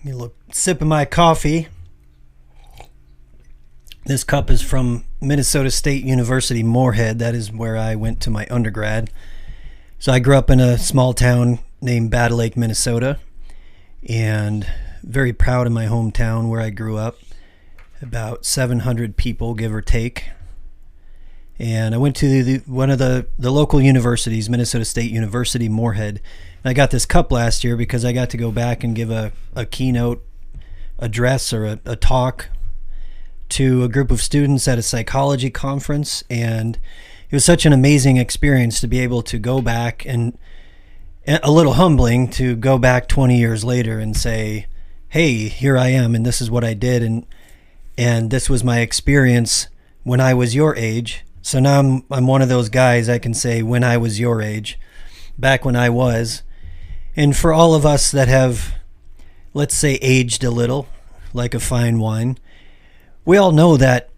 You look, sip of my coffee. This cup is from Minnesota State University, Moorhead. That is where I went to my undergrad. So I grew up in a small town named Battle Lake, Minnesota, and very proud of my hometown where I grew up. About 700 people, give or take. And I went to one of the local universities, Minnesota State University, Moorhead. And I got this cup last year because I got to go back and give a keynote address or a talk to a group of students at a psychology conference. And it was such an amazing experience to be able to go back, and a little humbling to go back 20 years later and say, hey, here I am, and this is what I did, and this was my experience when I was your age. So now I'm one of those guys I can say when I was your age, back when I was. And for all of us that have, let's say, aged a little, like a fine wine, we all know that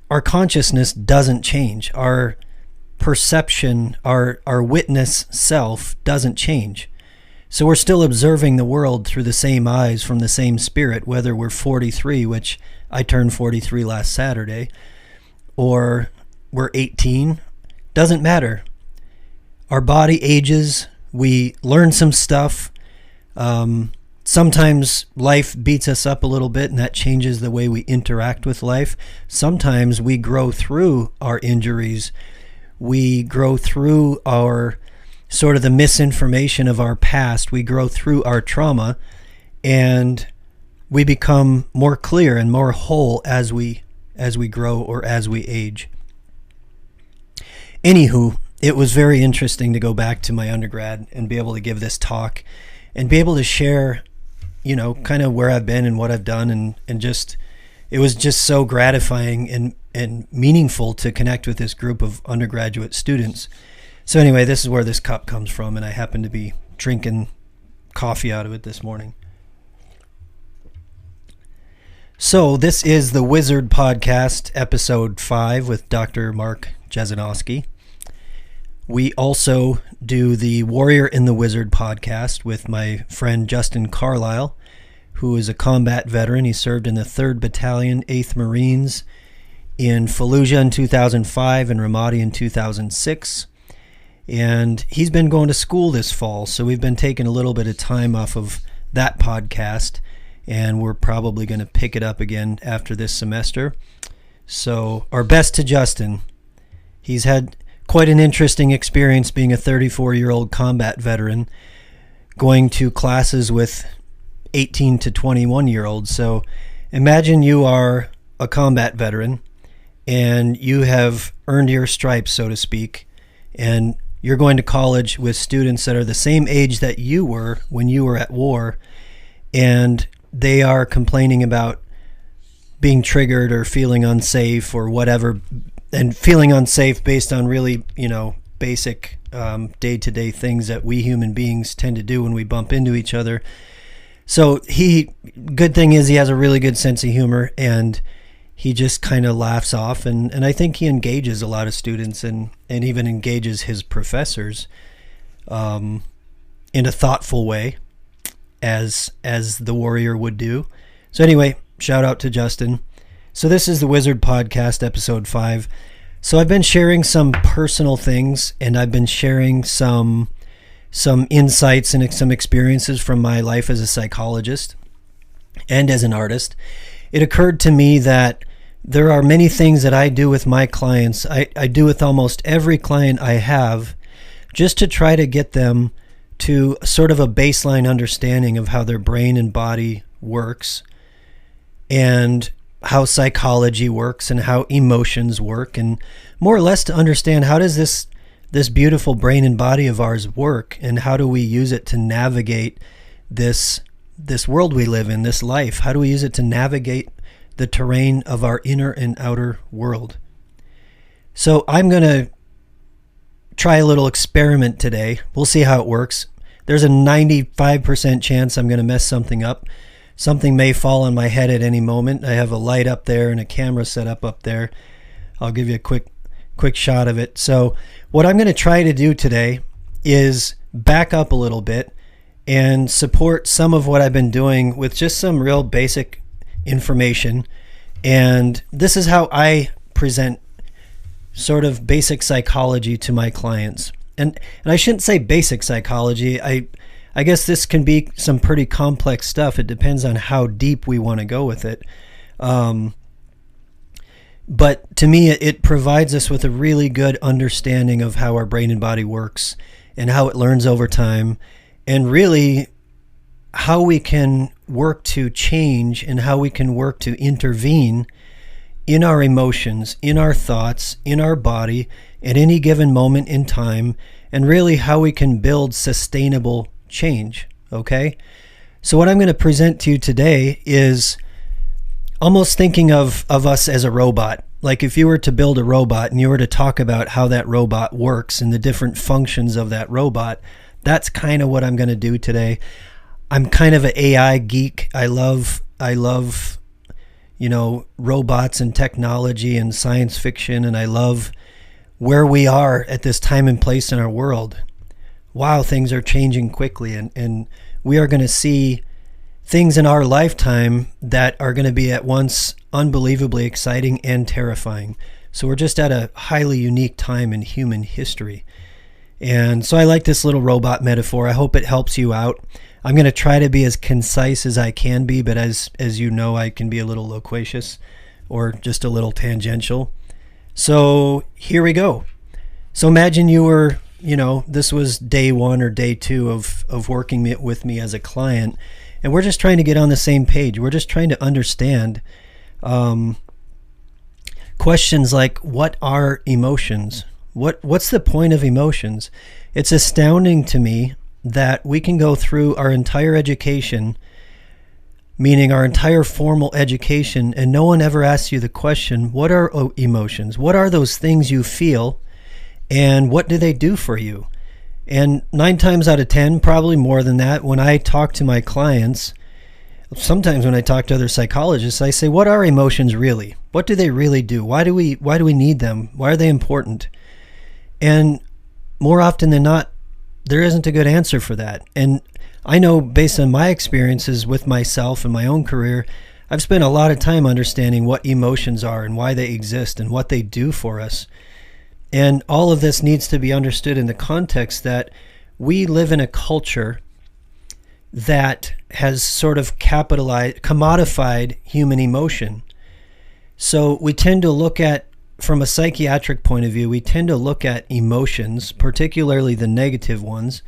our consciousness doesn't change. Our perception, our witness self doesn't change. So we're still observing the world through the same eyes from the same spirit, whether we're 43, which I turned 43 last Saturday, or we're 18. Doesn't matter. Our body ages. We learn some stuff. Sometimes life beats us up a little bit, and that changes the way we interact with life. Sometimes we grow through our injuries. We grow through our sort of the misinformation of our past. We grow through our trauma, and we become more clear and more whole as we grow or as we age. Anywho, it was very interesting to go back to my undergrad and be able to give this talk and be able to share, kind of where I've been and what I've done, and just, it was just so gratifying and meaningful to connect with this group of undergraduate students. So anyway, this is where this cup comes from, and I happen to be drinking coffee out of it this morning. So this is the Wizard Podcast, episode 5 with Dr. Mark Jesinoski. We also do the Warrior in the Wizard podcast with my friend Justin Carlisle, who is a combat veteran. He served in the 3rd Battalion, 8th Marines in Fallujah in 2005 and Ramadi in 2006. And he's been going to school this fall, so we've been taking a little bit of time off of that podcast, and we're probably going to pick it up again after this semester. So our best to Justin. He's had quite an interesting experience being a 34-year-old combat veteran, going to classes with 18 to 21-year-olds. So imagine you are a combat veteran and you have earned your stripes, so to speak, and you're going to college with students that are the same age that you were when you were at war, and they are complaining about being triggered or feeling unsafe or whatever, and feeling unsafe based on really, basic day-to-day things that we human beings tend to do when we bump into each other. So good thing is he has a really good sense of humor, and he just kind of laughs off, and I think he engages a lot of students and even engages his professors in a thoughtful way, as the warrior would do. So anyway, shout out to Justin. So this is the Wizard Podcast, episode 5. So I've been sharing some personal things, and I've been sharing some insights and some experiences from my life as a psychologist and as an artist. It occurred to me that there are many things that I do with my clients. I do with almost every client I have, just to try to get them to sort of a baseline understanding of how their brain and body works, and how psychology works, and how emotions work, and more or less to understand how does this beautiful brain and body of ours work, and how do we use it to navigate this world we live in, this life. How do we use it to navigate the terrain of our inner and outer world? So I'm going to try a little experiment today. We'll see how it works. There's a 95% chance I'm going to mess something up. Something may fall on my head at any moment. I have a light up there and a camera set up there. I'll give you a quick shot of it. So what I'm going to try to do today is back up a little bit and support some of what I've been doing with just some real basic information. And this is how I present sort of basic psychology to my clients. And I shouldn't say basic psychology. I guess this can be some pretty complex stuff. It depends on how deep we want to go with it. But to me, it provides us with a really good understanding of how our brain and body works and how it learns over time, and really how we can work to change and how we can work to intervene in our emotions, in our thoughts, in our body at any given moment in time, and really how we can build sustainable change. Okay? So what I'm going to present to you today is almost thinking of us as a robot. Like if you were to build a robot and you were to talk about how that robot works and the different functions of that robot, that's kind of what I'm going to do today. I'm kind of an AI geek. I love, robots and technology and science fiction, and I love where we are at this time and place in our world. Wow, things are changing quickly, and we are going to see things in our lifetime that are going to be at once unbelievably exciting and terrifying. So we're just at a highly unique time in human history. And so I like this little robot metaphor. I hope it helps you out. I'm going to try to be as concise as I can be, but as you know, I can be a little loquacious or just a little tangential. So here we go. So imagine you were, this was day 1 or day 2 of working with me as a client, and we're just trying to get on the same page. We're just trying to understand questions like, what are emotions? What's the point of emotions? It's astounding to me that we can go through our entire education, meaning our entire formal education, and no one ever asks you the question, what are emotions? What are those things you feel, and what do they do for you? And 9 times out of 10, probably more than that, when I talk to my clients, sometimes when I talk to other psychologists, I say, what are emotions really? What do they really do? Why do we need them? Why are they important? And more often than not, there isn't a good answer for that. And I know, based on my experiences with myself and my own career, I've spent a lot of time understanding what emotions are and why they exist and what they do for us. And all of this needs to be understood in the context that we live in a culture that has sort of commodified human emotion. So we tend to look at, from a psychiatric point of view, we tend to look at emotions, particularly the negative ones,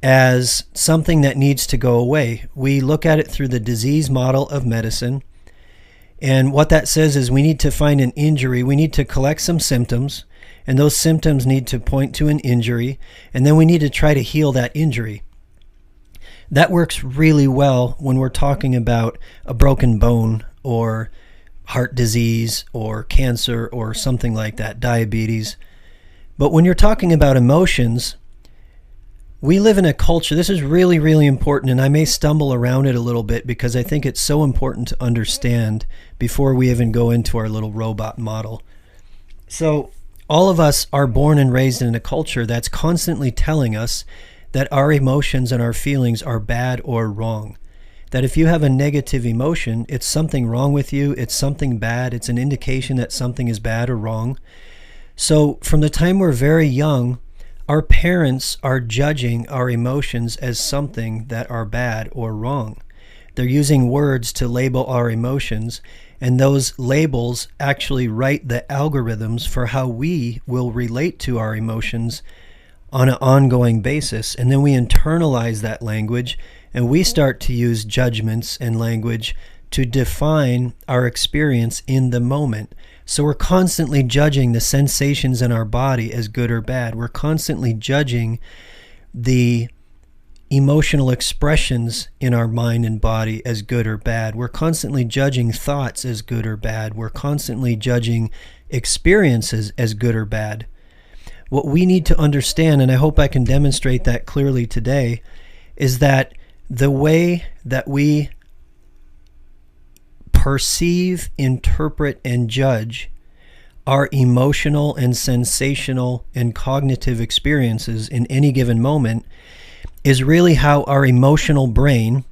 as something that needs to go away. We look at it through the disease model of medicine. And what that says is we need to find an injury. We need to collect some symptoms, and those symptoms need to point to an injury. And then we need to try to heal that injury. That works really well when we're talking about a broken bone or heart disease or cancer or something like that, diabetes. But when you're talking about emotions, we live in a culture, this is really, really important, and I may stumble around it a little bit because I think it's so important to understand before we even go into our little robot model. So all of us are born and raised in a culture that's constantly telling us that our emotions and our feelings are bad or wrong. That if you have a negative emotion, it's something wrong with you, it's something bad, it's an indication that something is bad or wrong. So from the time we're very young, our parents are judging our emotions as something that are bad or wrong. They're using words to label our emotions, and those labels actually write the algorithms for how we will relate to our emotions on an ongoing basis. And then we internalize that language, and we start to use judgments and language to define our experience in the moment. So we're constantly judging the sensations in our body as good or bad. We're constantly judging the emotional expressions in our mind and body as good or bad. We're constantly judging thoughts as good or bad. We're constantly judging experiences as good or bad. What we need to understand, and I hope I can demonstrate that clearly today, is that the way that we perceive, interpret, and judge our emotional and sensational and cognitive experiences in any given moment is really how our emotional brain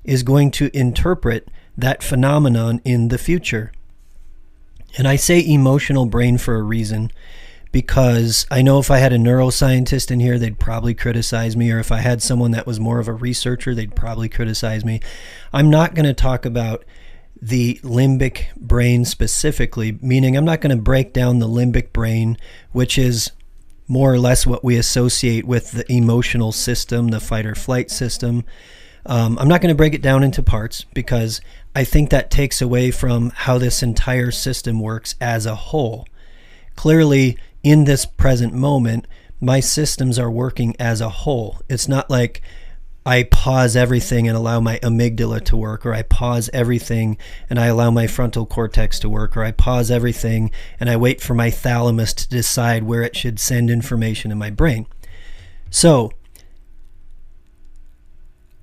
is going to interpret that phenomenon in the future. And I say emotional brain for a reason, because I know if I had a neuroscientist in here, they'd probably criticize me, or if I had someone that was more of a researcher, they'd probably criticize me. I'm not going to talk about the limbic brain specifically, meaning I'm not going to break down the limbic brain, which is more or less what we associate with the emotional system, the fight or flight system. I'm not going to break it down into parts, because I think that takes away from how this entire system works as a whole. Clearly, in this present moment, my systems are working as a whole. It's not like I pause everything and allow my amygdala to work, or I pause everything and I allow my frontal cortex to work, or I pause everything and I wait for my thalamus to decide where it should send information in my brain. So,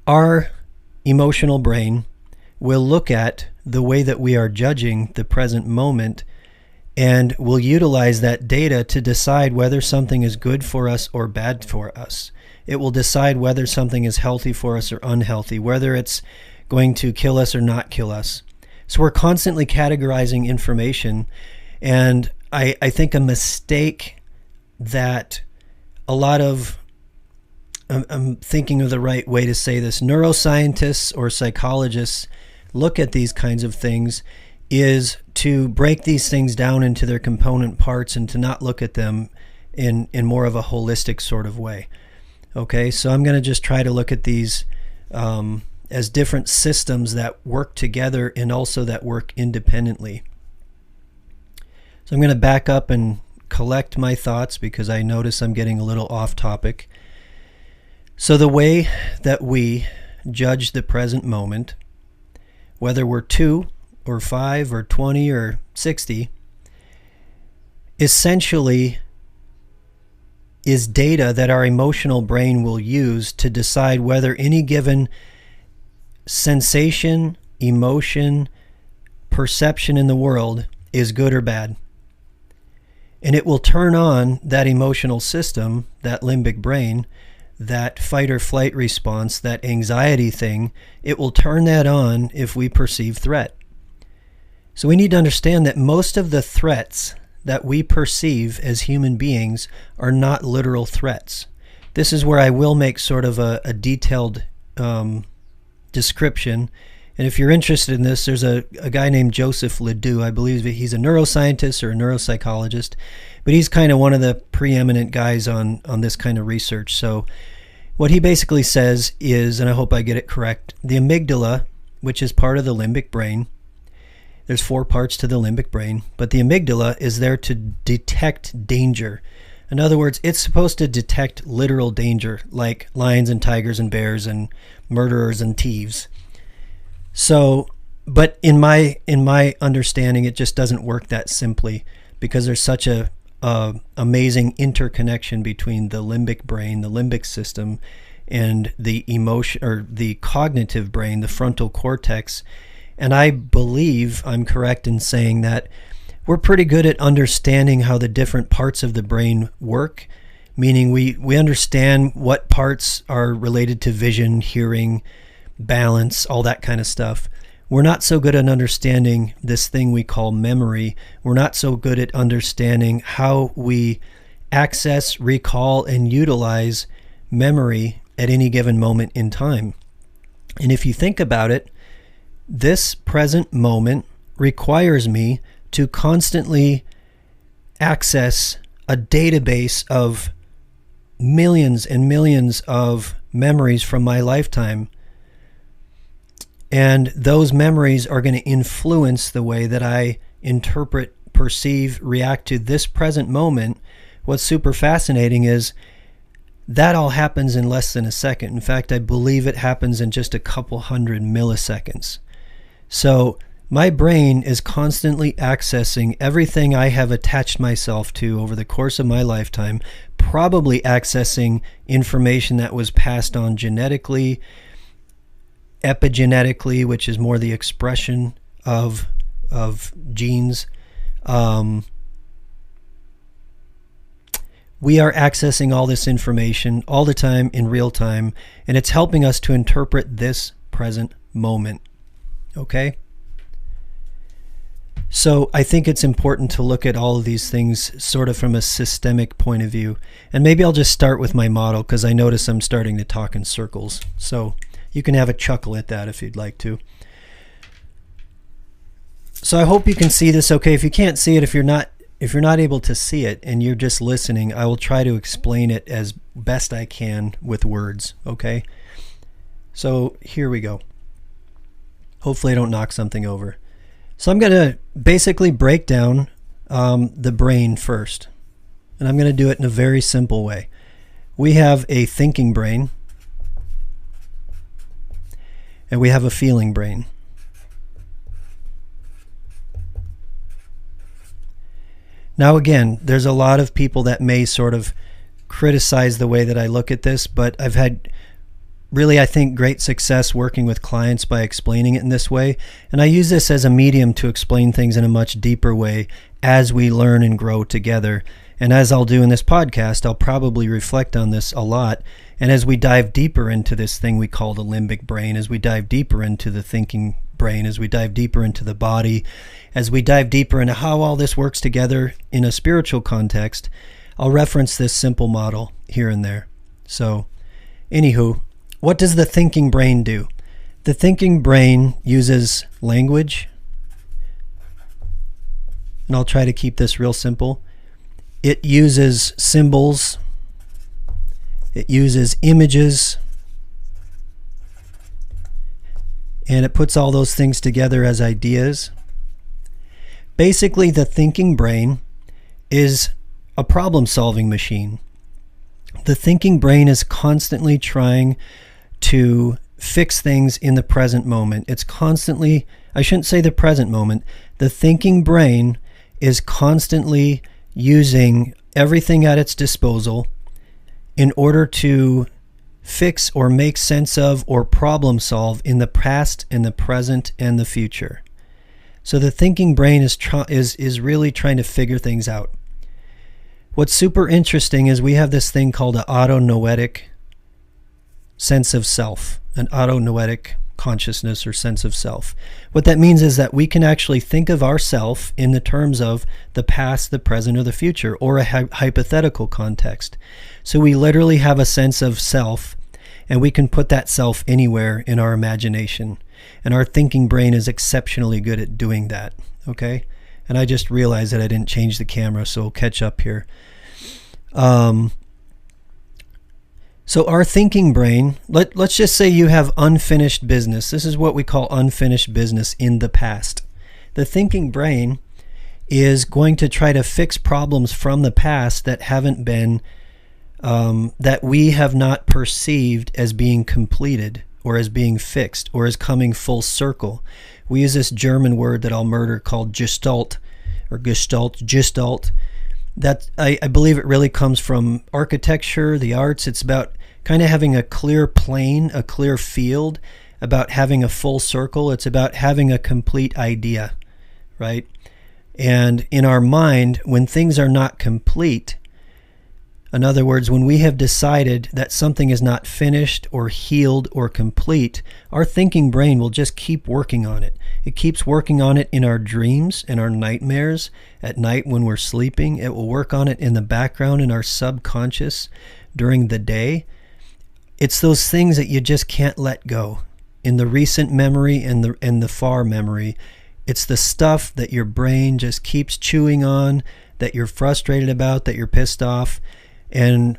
our emotional brain will look at the way that we are judging the present moment, and will utilize that data to decide whether something is good for us or bad for us. It will decide whether something is healthy for us or unhealthy, whether it's going to kill us or not kill us. So we're constantly categorizing information, and I think a mistake that a lot of, I'm thinking of the right way to say this, neuroscientists or psychologists look at these kinds of things, is to break these things down into their component parts and to not look at them in more of a holistic sort of way. Okay, so I'm going to just try to look at these as different systems that work together and also that work independently. So I'm going to back up and collect my thoughts, because I notice I'm getting a little off topic. So the way that we judge the present moment, whether we're 2 or 5 or 20 or 60, essentially is data that our emotional brain will use to decide whether any given sensation, emotion, perception in the world is good or bad. And it will turn on that emotional system, that limbic brain, that fight or flight response, that anxiety thing. It will turn that on if we perceive threat. So we need to understand that most of the threats that we perceive as human beings are not literal threats. This is where I will make sort of a detailed description. And if you're interested in this, there's a guy named Joseph Ledoux. I believe he's a neuroscientist or a neuropsychologist, but he's kind of one of the preeminent guys on this kind of research. So what he basically says is, and I hope I get it correct, the amygdala, which is part of the limbic brain, there's 4 parts to the limbic brain, but the amygdala is there to detect danger. In other words, it's supposed to detect literal danger, like lions and tigers and bears and murderers and thieves. So, but in my understanding, it just doesn't work that simply, because there's such a amazing interconnection between the limbic brain, the limbic system, and the emotion or the cognitive brain, the frontal cortex. And I believe I'm correct in saying that we're pretty good at understanding how the different parts of the brain work, meaning we understand what parts are related to vision, hearing, balance, all that kind of stuff. We're not so good at understanding this thing we call memory. We're not so good at understanding how we access, recall, and utilize memory at any given moment in time. And if you think about it, this present moment requires me to constantly access a database of millions and millions of memories from my lifetime. And those memories are going to influence the way that I interpret, perceive, react to this present moment. What's super fascinating is that all happens in less than a second. In fact, I believe it happens in just a couple hundred milliseconds. So my brain is constantly accessing everything I have attached myself to over the course of my lifetime, probably accessing information that was passed on genetically, epigenetically, which is more the expression of genes, we are accessing all this information all the time in real time, and it's helping us to interpret this present moment. Okay? So I think it's important to look at all of these things sort of from a systemic point of view. And maybe I'll just start with my model, because I notice I'm starting to talk in circles. So you can have a chuckle at that if you'd like to. So I hope you can see this okay. If you can't see it, if you're not able to see it and you're just listening, I will try to explain it as best I can with words, okay? So here we go. Hopefully I don't knock something over. So I'm going to basically break down the brain first. And I'm going to do it in a very simple way. We have a thinking brain. And we have a feeling brain. Now again, there's a lot of people that may sort of criticize the way that I look at this, but I've had really, I think, great success working with clients by explaining it in this way. And I use this as a medium to explain things in a much deeper way as we learn and grow together. And as I'll do in this podcast, I'll probably reflect on this a lot. And as we dive deeper into this thing we call the limbic brain, as we dive deeper into the thinking brain, as we dive deeper into the body, as we dive deeper into how all this works together in a spiritual context, I'll reference this simple model here and there. So, anywho, what does the thinking brain do? The thinking brain uses language, and I'll try to keep this real simple. It uses symbols. It uses images. And it puts all those things together as ideas. Basically, the thinking brain is a problem-solving machine. The thinking brain is constantly trying to fix things in the present moment. It's constantly, I shouldn't say the present moment, the thinking brain is constantly using everything at its disposal in order to fix or make sense of or problem solve in the past, in the present, and the future. So the thinking brain is really trying to figure things out. What's super interesting is we have this thing called an autonoetic sense of self, an autonoetic consciousness or sense of self. What that means is that we can actually think of ourself in the terms of the past, the present, or the future, or a hypothetical context. So we literally have a sense of self, and we can put that self anywhere in our imagination. And our thinking brain is exceptionally good at doing that, okay? And I just realized that I didn't change the camera, so we'll catch up here. So our thinking brain, let's just say you have unfinished business. This is what we call unfinished business in the past. The thinking brain is going to try to fix problems from the past that haven't been, that we have not perceived as being completed or as being fixed or as coming full circle. We use this German word that I'll murder called Gestalt or Gestalt. That I believe it really comes from architecture, the arts. It's about kind of having a clear plane, a clear field, about having a full circle. It's about having a complete idea, right? And in our mind, when things are not complete, in other words, when we have decided that something is not finished or healed or complete, our thinking brain will just keep working on it. It keeps working on it in our dreams and our nightmares at night when we're sleeping. It will work on it in the background in our subconscious during the day. It's those things that you just can't let go. In the recent memory and the far memory, it's the stuff that your brain just keeps chewing on, that you're frustrated about, that you're pissed off. And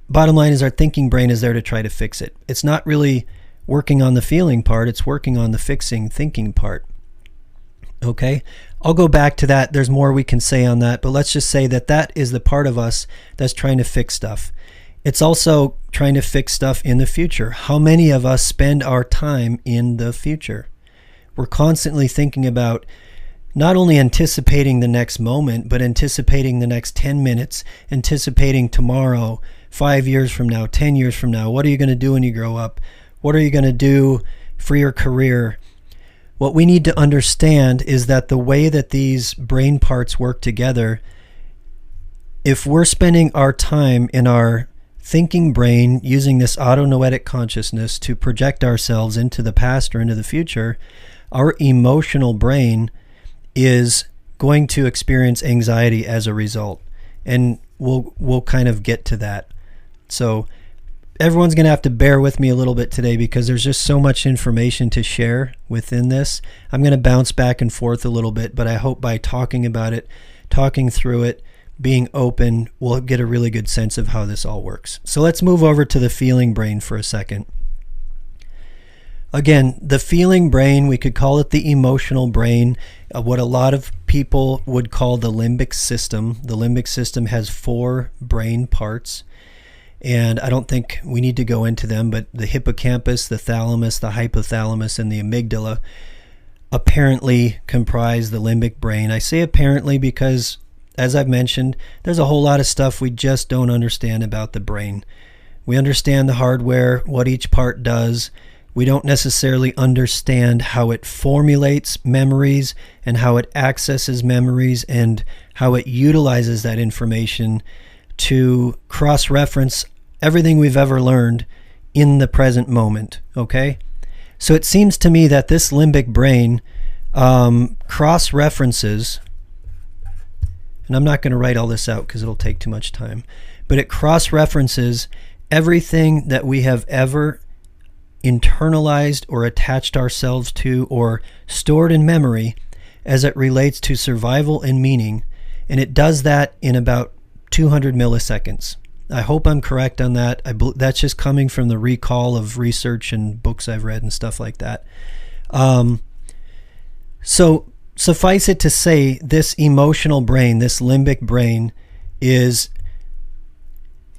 bottom line is our thinking brain is there to try to fix it. It's not really working on the feeling part, it's working on the fixing thinking part. Okay? I'll go back to that. There's more we can say on that, but let's just say that that is the part of us that's trying to fix stuff. It's also trying to fix stuff in the future. How many of us spend our time in the future? We're constantly thinking about not only anticipating the next moment, but anticipating the next 10 minutes, anticipating tomorrow, 5 years from now, 10 years from now. What are you going to do when you grow up? What are you going to do for your career? What we need to understand is that the way that these brain parts work together, if we're spending our time in our thinking brain using this autonoetic consciousness to project ourselves into the past or into the future, our emotional brain is going to experience anxiety as a result. And we'll kind of get to that. So everyone's going to have to bear with me a little bit today because there's just so much information to share within this. I'm going to bounce back and forth a little bit, but I hope by talking about it, talking through it, being open, we'll get a really good sense of how this all works. So let's move over to the feeling brain for a second. Again, the feeling brain, we could call it the emotional brain, what a lot of people would call the limbic system. The limbic system has 4 brain parts, and I don't think we need to go into them, but the hippocampus, the thalamus, the hypothalamus, and the amygdala apparently comprise the limbic brain. I say apparently because, as I've mentioned, there's a whole lot of stuff we just don't understand about the brain. We understand the hardware, what each part does. We don't necessarily understand how it formulates memories and how it accesses memories and how it utilizes that information to cross-reference everything we've ever learned in the present moment, okay? So it seems to me that this limbic brain cross-references, and I'm not going to write all this out because it'll take too much time, but it cross-references everything that we have ever internalized or attached ourselves to or stored in memory as it relates to survival and meaning, and it does that in about 200 milliseconds. I hope I'm correct on that. That's just coming from the recall of research and books I've read and stuff like that. So suffice it to say, this emotional brain, this limbic brain, is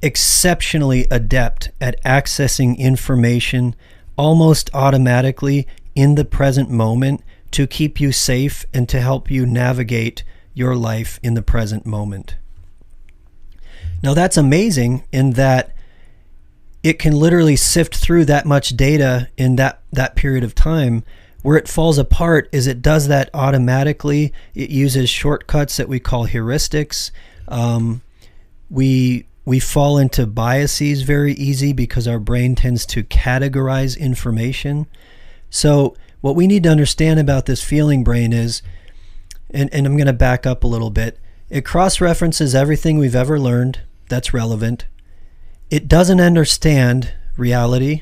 exceptionally adept at accessing information almost automatically in the present moment to keep you safe and to help you navigate your life in the present moment. Now that's amazing in that it can literally sift through that much data in that period of time. Where it falls apart is it does that automatically. It uses shortcuts that we call heuristics. We fall into biases very easy because our brain tends to categorize information. So what we need to understand about this feeling brain is, and I'm going to back up a little bit, it cross-references everything we've ever learned that's relevant. It doesn't understand reality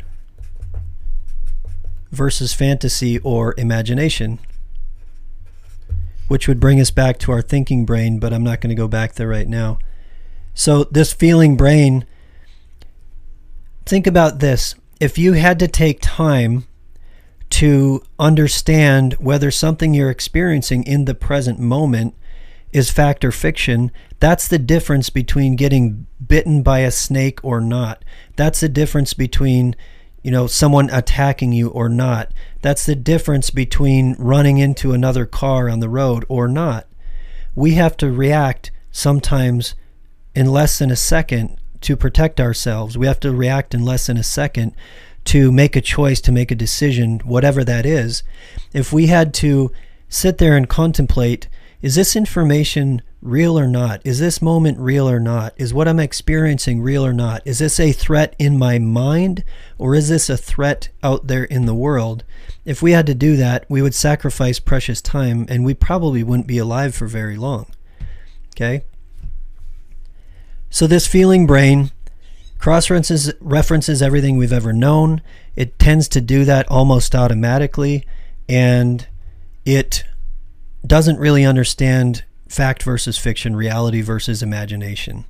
versus fantasy or imagination, which would bring us back to our thinking brain, but I'm not going to go back there right now. So this feeling brain, think about this. If you had to take time to understand whether something you're experiencing in the present moment is fact or fiction, that's the difference between getting bitten by a snake or not. That's the difference between, someone attacking you or not. That's the difference between running into another car on the road or not. We have to react sometimes in less than a second to protect ourselves. We have to react in less than a second to make a choice, to make a decision, whatever that is. If we had to sit there and contemplate, is this information real or not? Is this moment real or not? Is what I'm experiencing real or not? Is this a threat in my mind or is this a threat out there in the world? If we had to do that, we would sacrifice precious time and we probably wouldn't be alive for very long. Okay? So this feeling brain cross-references everything we've ever known. It tends to do that almost automatically, and it doesn't really understand fact versus fiction, reality versus imagination.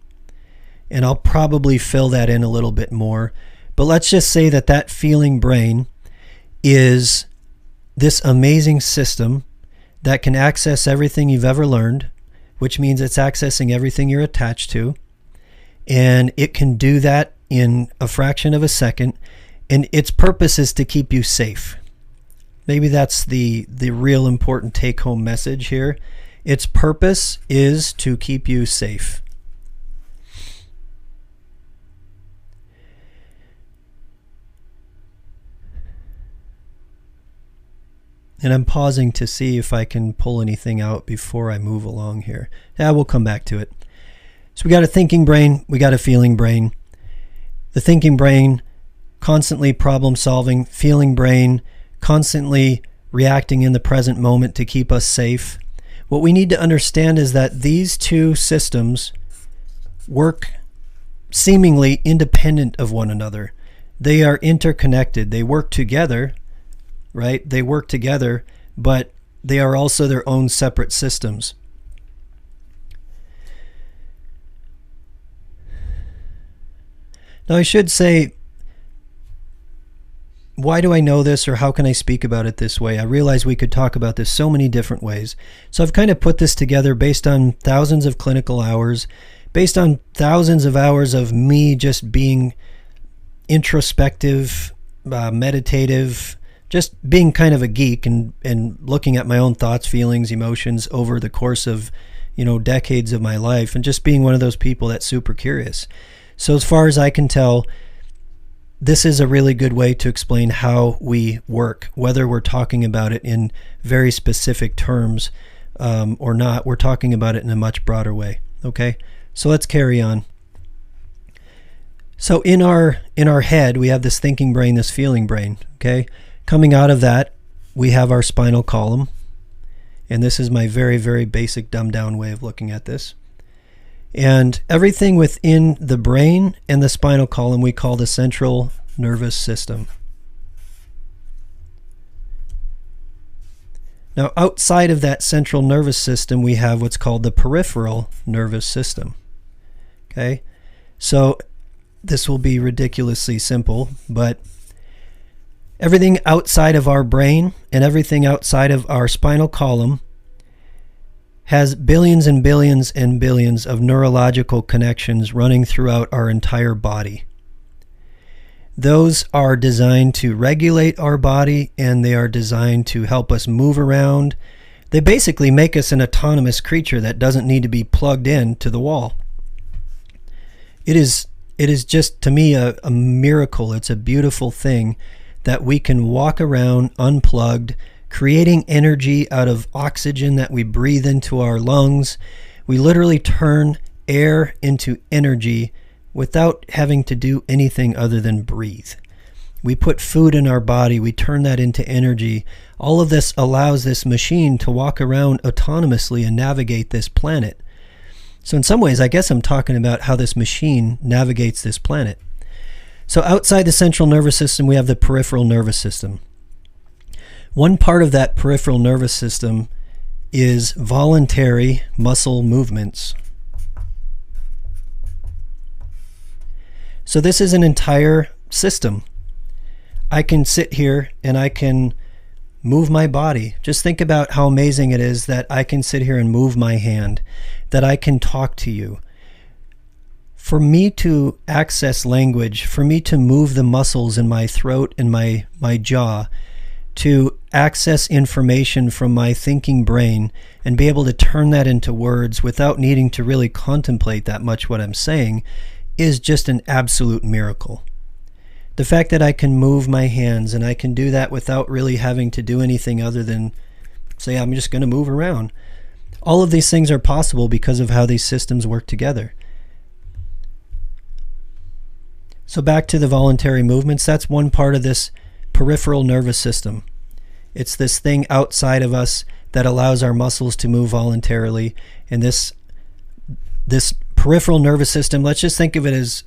And I'll probably fill that in a little bit more, but let's just say that feeling brain is this amazing system that can access everything you've ever learned, which means it's accessing everything you're attached to. And it can do that in a fraction of a second, and its purpose is to keep you safe. Maybe that's the real important take-home message here. Its purpose is to keep you safe. And I'm pausing to see if I can pull anything out before I move along here. Yeah, we'll come back to it. So we got a thinking brain, we got a feeling brain. The thinking brain, constantly problem solving, feeling brain, constantly reacting in the present moment to keep us safe. What we need to understand is that these two systems work seemingly independent of one another. They are interconnected. They work together, right? They work together, but they are also their own separate systems. Now, I should say, why do I know this, or how can I speak about it this way? I realize we could talk about this so many different ways. So I've kind of put this together based on thousands of clinical hours, based on thousands of hours of me just being introspective, meditative, just being kind of a geek and looking at my own thoughts, feelings, emotions over the course of, decades of my life, and just being one of those people that's super curious. So as far as I can tell, this is a really good way to explain how we work, whether we're talking about it in very specific terms or not. We're talking about it in a much broader way. Okay, so let's carry on. So in our head, we have this thinking brain, this feeling brain. Okay, coming out of that, we have our spinal column, and this is my very, very basic dumbed down way of looking at this. And everything within the brain and the spinal column we call the central nervous system. Now, outside of that central nervous system, we have what's called the peripheral nervous system. Okay, so this will be ridiculously simple, but everything outside of our brain and everything outside of our spinal column has billions and billions and billions of neurological connections running throughout our entire body. Those are designed to regulate our body, and they are designed to help us move around. They basically make us an autonomous creature that doesn't need to be plugged in to the wall. It is just, to me, a miracle. It's a beautiful thing that we can walk around unplugged, creating energy out of oxygen that we breathe into our lungs. We literally turn air into energy without having to do anything other than breathe. We put food in our body, we turn that into energy. All of this allows this machine to walk around autonomously and navigate this planet. So in some ways, I guess I'm talking about how this machine navigates this planet. So outside the central nervous system, we have the peripheral nervous system. One part of that peripheral nervous system is voluntary muscle movements. So this is an entire system. I can sit here and I can move my body. Just think about how amazing it is that I can sit here and move my hand, that I can talk to you. For me to access language, for me to move the muscles in my throat and my jaw, to access information from my thinking brain and be able to turn that into words without needing to really contemplate that much what I'm saying, is just an absolute miracle. The fact that I can move my hands and I can do that without really having to do anything other than say I'm just going to move around. All of these things are possible because of how these systems work together. So back to the voluntary movements, that's one part of this peripheral nervous system. It's this thing outside of us that allows our muscles to move voluntarily. And this peripheral nervous system, let's just think of it as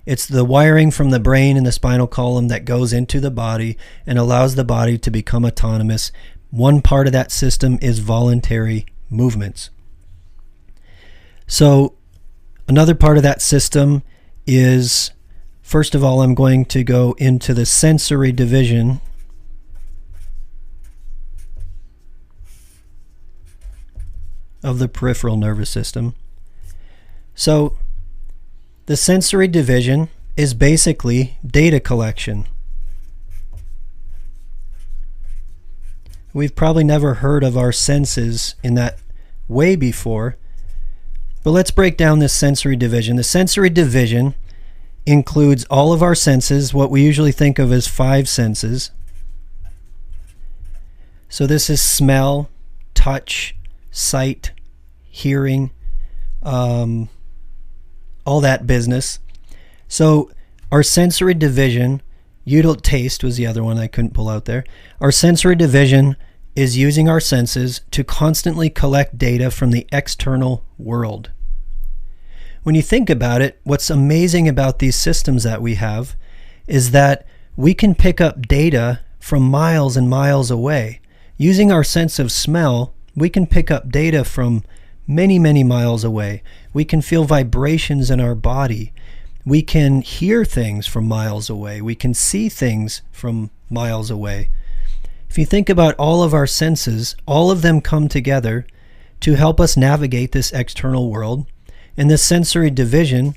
it's the wiring from the brain and the spinal column that goes into the body and allows the body to become autonomous. One part of that system is voluntary movements. So another part of that system is, first of all, I'm going to go into the sensory division. Of the peripheral nervous system. So the sensory division is basically data collection. We've probably never heard of our senses in that way before, but let's break down this sensory division. The sensory division includes all of our senses, what we usually think of as 5 senses. So this is smell, touch, sight, hearing, all that business. So our sensory division, taste was the other one I couldn't pull out there. Our sensory division is using our senses to constantly collect data from the external world. When you think about it, what's amazing about these systems that we have is that we can pick up data from miles and miles away. Using our sense of smell, we can pick up data from many, many miles away. We can feel vibrations in our body. We can hear things from miles away. We can see things from miles away. If you think about all of our senses, all of them come together to help us navigate this external world. And this sensory division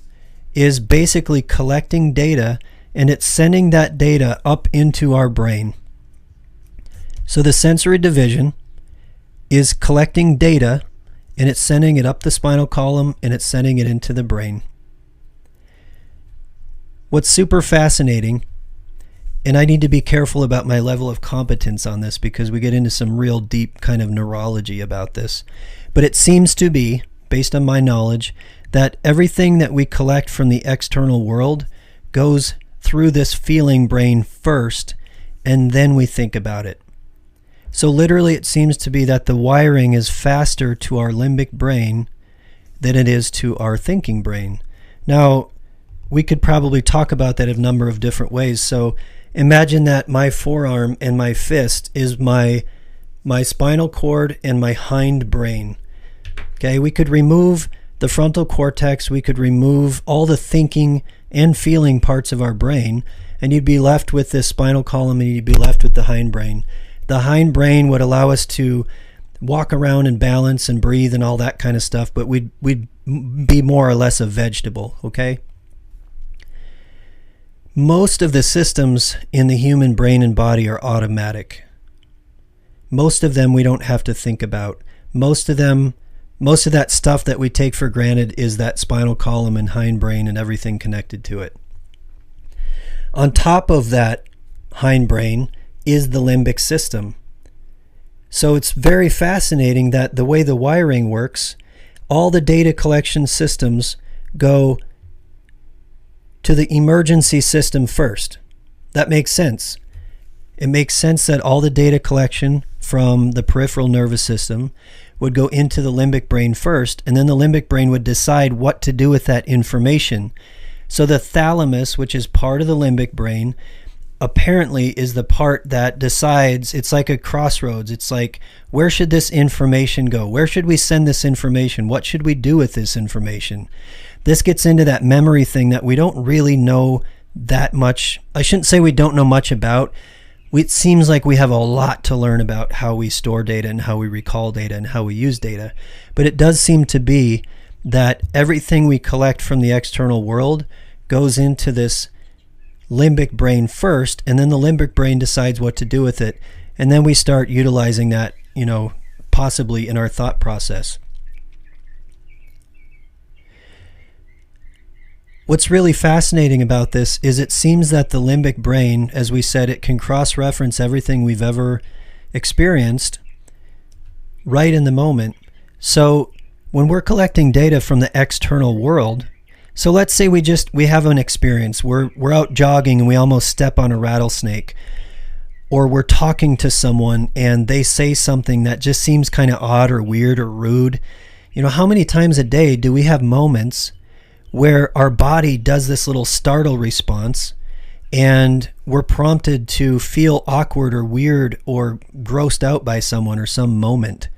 is basically collecting data, and it's sending that data up into our brain. So the sensory division is collecting data, and it's sending it up the spinal column, and it's sending it into the brain. What's super fascinating, and I need to be careful about my level of competence on this because we get into some real deep kind of neurology about this, but it seems to be, based on my knowledge, that everything that we collect from the external world goes through this feeling brain first, and then we think about it. So literally it seems to be that the wiring is faster to our limbic brain than it is to our thinking brain. Now, we could probably talk about that in a number of different ways. So imagine that my forearm and my fist is my spinal cord and my hind brain. Okay, we could remove the frontal cortex, we could remove all the thinking and feeling parts of our brain, and you'd be left with this spinal column and you'd be left with the hind brain. The hind brain would allow us to walk around and balance and breathe and all that kind of stuff, but we'd be more or less a vegetable, okay? Most of the systems in the human brain and body are automatic. Most of them we don't have to think about. Most of that stuff that we take for granted is that spinal column and hindbrain and everything connected to it. On top of that hindbrain is the limbic system. So it's very fascinating that the way the wiring works, all the data collection systems go to the emergency system first. That makes sense. It makes sense that all the data collection from the peripheral nervous system would go into the limbic brain first, and then the limbic brain would decide what to do with that information. So the thalamus, which is part of the limbic brain, apparently is the part that decides. It's like a crossroads. It's like, where should this information go? Where should we send this information? What should we do with this information? This gets into that memory thing that we don't really know that much. I shouldn't say we don't know much about. It seems like we have a lot to learn about how we store data and how we recall data and how we use data. But it does seem to be that everything we collect from the external world goes into this limbic brain first, and then the limbic brain decides what to do with it. And then we start utilizing that, possibly in our thought process. What's really fascinating about this is it seems that the limbic brain, as we said, it can cross-reference everything we've ever experienced right in the moment. So when we're collecting data from the external world, so let's say we have an experience. We're out jogging and we almost step on a rattlesnake, or we're talking to someone and they say something that just seems kind of odd or weird or rude. How many times a day do we have moments where our body does this little startle response and we're prompted to feel awkward or weird or grossed out by someone or some moment?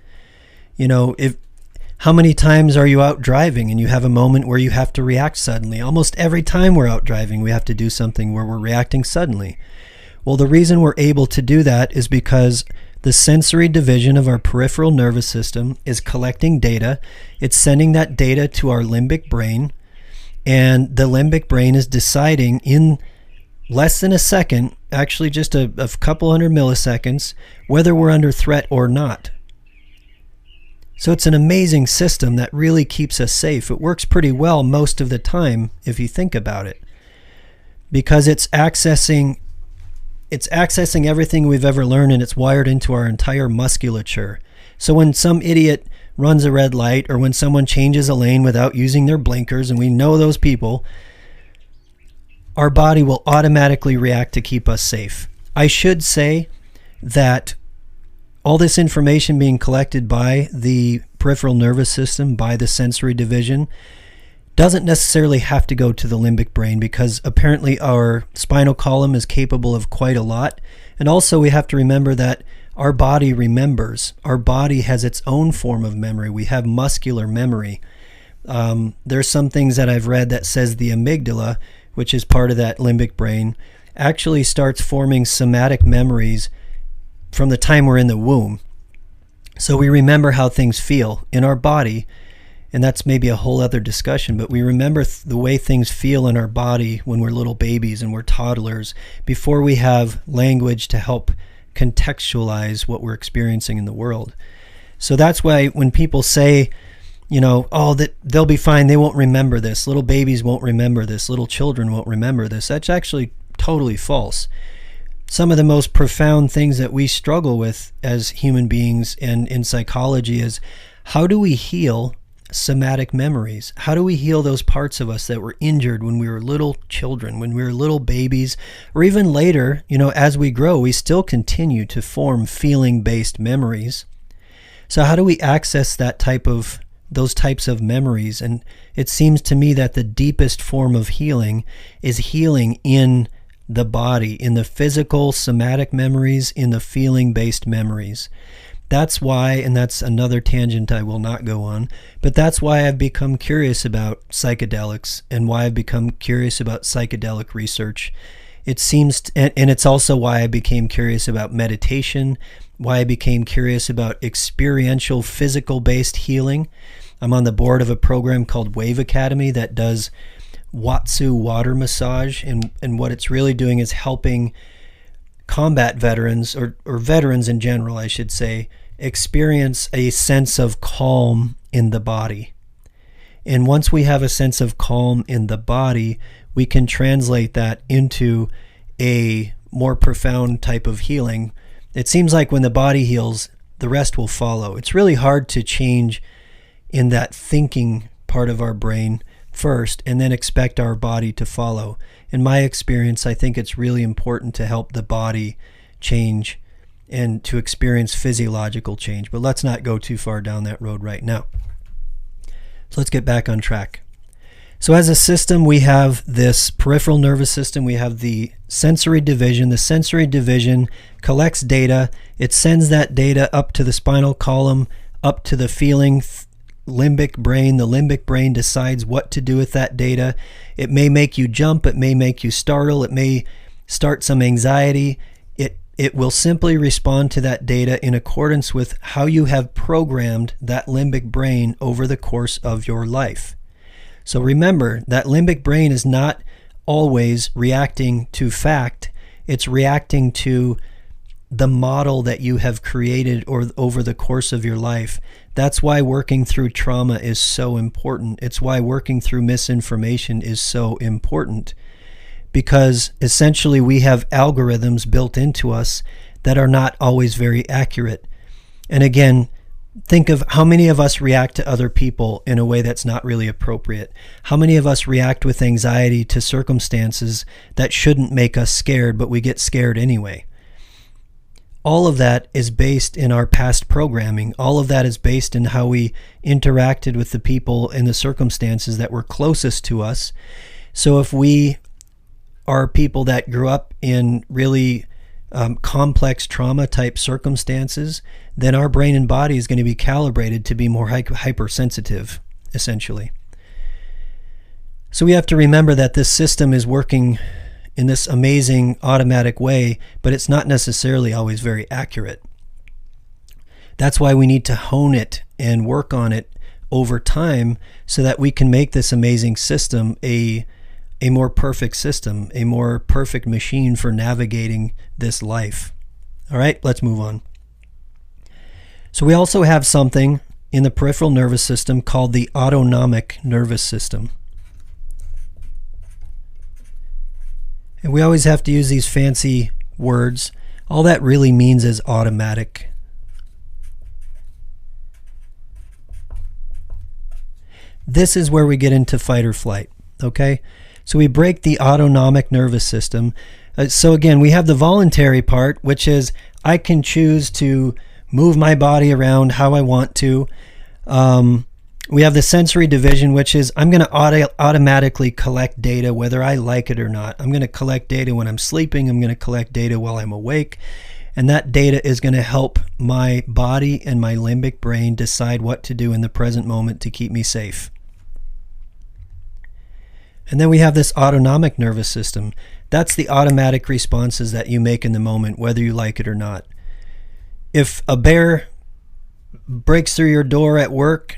How many times are you out driving and you have a moment where you have to react suddenly? Almost every time we're out driving, we have to do something where we're reacting suddenly. Well, the reason we're able to do that is because the sensory division of our peripheral nervous system is collecting data. It's sending that data to our limbic brain, and the limbic brain is deciding in less than a second, actually just a couple hundred milliseconds, whether we're under threat or not. So it's an amazing system that really keeps us safe. It works pretty well most of the time if you think about it, because it's accessing everything we've ever learned, and it's wired into our entire musculature. So when some idiot runs a red light or when someone changes a lane without using their blinkers, and we know those people, our body will automatically react to keep us safe. I should say that all this information being collected by the peripheral nervous system, by the sensory division, doesn't necessarily have to go to the limbic brain, because apparently our spinal column is capable of quite a lot. And also we have to remember that our body remembers. Our body has its own form of memory. We have muscular memory. There's some things that I've read that says the amygdala, which is part of that limbic brain, actually starts forming somatic memories from the time we're in the womb. So we remember how things feel in our body, and that's maybe a whole other discussion, but we remember the way things feel in our body when we're little babies and we're toddlers, before we have language to help contextualize what we're experiencing in the world. So that's why when people say, oh, that they'll be fine, they won't remember this, little babies won't remember this, little children won't remember this, that's actually totally false. Some of the most profound things that we struggle with as human beings and in psychology is, how do we heal somatic memories? How do we heal those parts of us that were injured when we were little children, when we were little babies, or even later, as we grow, we still continue to form feeling-based memories. So how do we access those types of memories? And it seems to me that the deepest form of healing is healing in the body, in the physical somatic memories, in the feeling-based memories. That's why, and that's another tangent I will not go on, but that's why I've become curious about psychedelics and why I've become curious about psychedelic research. It seems, and it's also why I became curious about meditation, why I became curious about experiential physical-based healing. I'm on the board of a program called Wave Academy that does Watsu water massage, and what it's really doing is helping combat veterans, or veterans in general, I should say, experience a sense of calm in the body. And once we have a sense of calm in the body, we can translate that into a more profound type of healing. It seems like when the body heals, the rest will follow. It's really hard to change in that thinking part of our brain first and then expect our body to follow. In my experience, I think it's really important to help the body change and to experience physiological change. But let's not go too far down that road right now. So let's get back on track. So as a system, we have this peripheral nervous system. We have the sensory division. The sensory division collects data. It sends that data up to the spinal column, up to the feeling limbic brain. The limbic brain decides what to do with that data. It may make you jump. It may make you startle. It may start some anxiety. It will simply respond to that data in accordance with how you have programmed that limbic brain over the course of your life. So remember, that limbic brain is not always reacting to fact. It's reacting to the model that you have created or over the course of your life. That's why working through trauma is so important. It's why working through misinformation is so important, because essentially we have algorithms built into us that are not always very accurate. And again, think of how many of us react to other people in a way that's not really appropriate. How many of us react with anxiety to circumstances that shouldn't make us scared, but we get scared anyway. All of that is based in our past programming. All of that is based in how we interacted with the people and the circumstances that were closest to us. So if we are people that grew up in really complex trauma type circumstances, then our brain and body is going to be calibrated to be more hypersensitive, essentially. So we have to remember that this system is working in this amazing automatic way, but it's not necessarily always very accurate. That's why we need to hone it and work on it over time so that we can make this amazing system a more perfect system, a more perfect machine for navigating this life. All right, let's move on. So we also have something in the peripheral nervous system called the autonomic nervous system. And we always have to use these fancy words. All that really means is automatic. This is where we get into fight or flight, okay? So we break the autonomic nervous system. So again, we have the voluntary part, which is I can choose to move my body around how I want to. We have the sensory division, which is I'm going to automatically collect data whether I like it or not. I'm going to collect data when I'm sleeping. I'm going to collect data while I'm awake. And that data is going to help my body and my limbic brain decide what to do in the present moment to keep me safe. And then we have this autonomic nervous system. That's the automatic responses that you make in the moment, whether you like it or not. If a bear breaks through your door at work,